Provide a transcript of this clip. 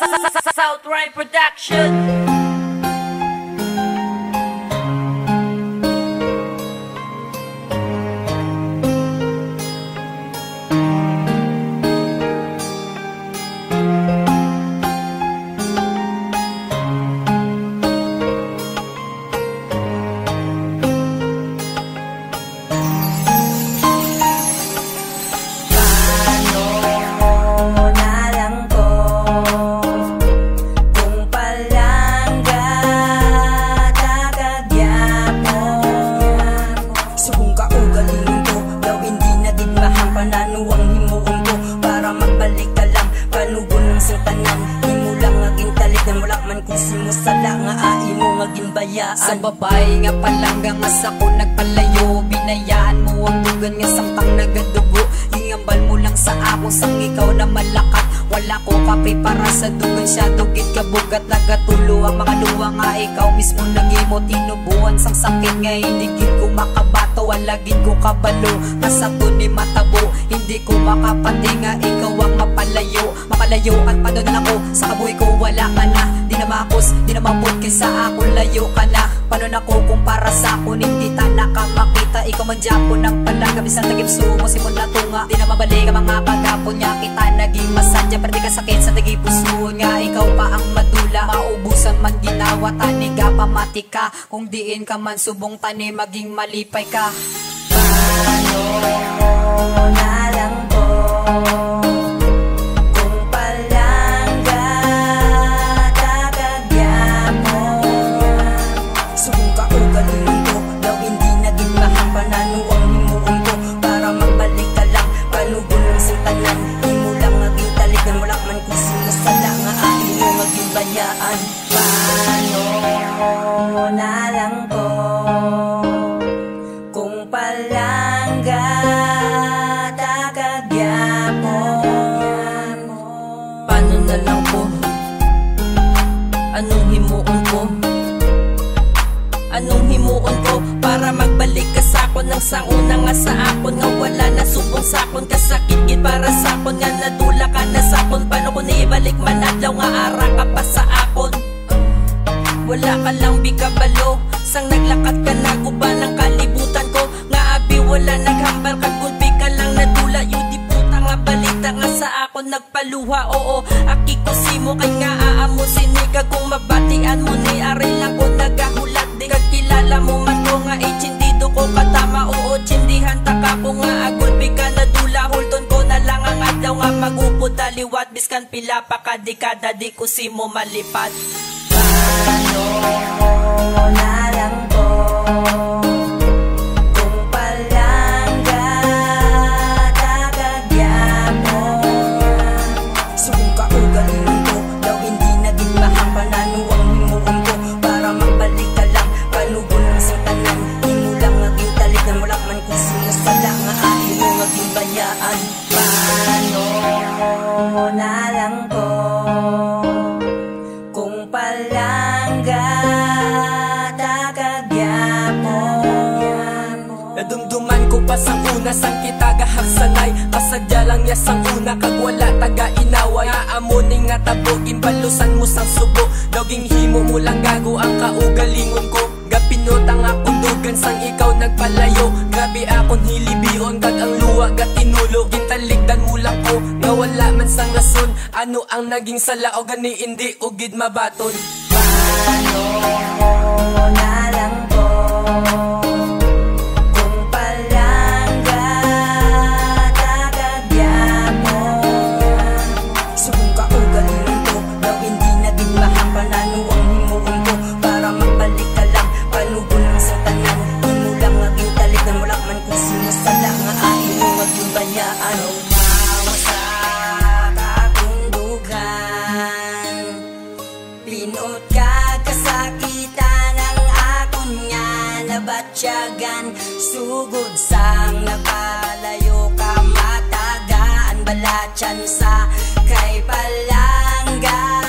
Southrise Production. Sa babae nga palangga nga sako nagpalayo, binayaan mo ang dugan nga samtang nagadugo. Hingambal mo lang sa ako sang ikaw na malakat. Wala ko kape para sa dugan siya, dugit kabugat nagatulo ang mga luwa nga ikaw mismo nagimo. Tinubuan sang sakit nga hindi gid ko makabato, wala gid ko kabalo kasato ni matabo. Hindi ko makapati nga ikaw ang mapalayo at padon ako sa kabuhi ko wala ka na. Di na makos, di na mabot kaysa ako layo ka na. Paano na ko kung para sa akon hindi ta nakamakita. Ikaw man Japon ng palangga bisan tagip sumo simon na tunga. Di na mabalik ang mga pagapon niya kita naging masadya. Pero di ka sakit sa tagi puso nga ikaw pa ang madula. Maubusan man ginawa tani ka pamati ka. Kung diin ka man subong tani maging malipay ka. Paano na lang po na lang po kung palangga tagagyapon. Paano na lang po? Anong himuon ko? Anong himuon ko para magbalik ka sakon nang sauna nga sa akon nga wala na subong sakon kasakit gid para sakon nga nadula ka na sakon. Paano ko nibalik manadlaw nga ara ka pa sa akon? Wala ka lang bikabalo sang naglakad ka na guba ng kalibutan ko nga abi wala naghambal ka gulpi ka lang nadula yudi puta nga balita nga sa akon nagpaluha. Oo aki ko simo kay nga aamo sinika kung mabatian mo ni ari lang ko nagahulat di ka kilala mo man ko nga itsindido ko katama. Oo tsindihan ta ka ko nga agulpi ka nadula hulton ko na lang ang adlaw nga magupod daliwat biskan pila pa ka dekada di ko simo malipad. Paano na lang po kung palangga tagagyapon. Subong ka ugaling ko daw hindi naging mahampanan ang himuon ko para magbalik ka lang panugon ng sitanan. Himo lang naging talit na wala man kung sinasala nga ahin mo naging bayaan. Paano na lang po palangga tagagyapon. Nadumduman ko pa sang una sang kita gahaksanay kasadya lang ya sang una kag wala taga inaway. Aamuning nga tabo imbalusan mo sang subo doging himo mo lang gago ang kaugalingon ko. Gapinotang akong dugan sang ikaw nagpalayo. Grabe akong hilibion kag ang luwa gatinulo. Gintaligdan mo lang ko nga wala man sang rason. Ano ang naging sala o gani hindi ugid mabaton. Paano na lang po kung palangga tagagyapon. Subong ka ugaling ko daw hindi naging mahampanan ang himuon ko para magbalik ka lang panugon ng satanan. Himo lang naging talit na wala man kung sinasala nga ahin mo maging bayaan. Pinot ka kasakitan ang akon nga nabatyagan. Sugod sang napalayo ka matagaan balatyan sa kay palangga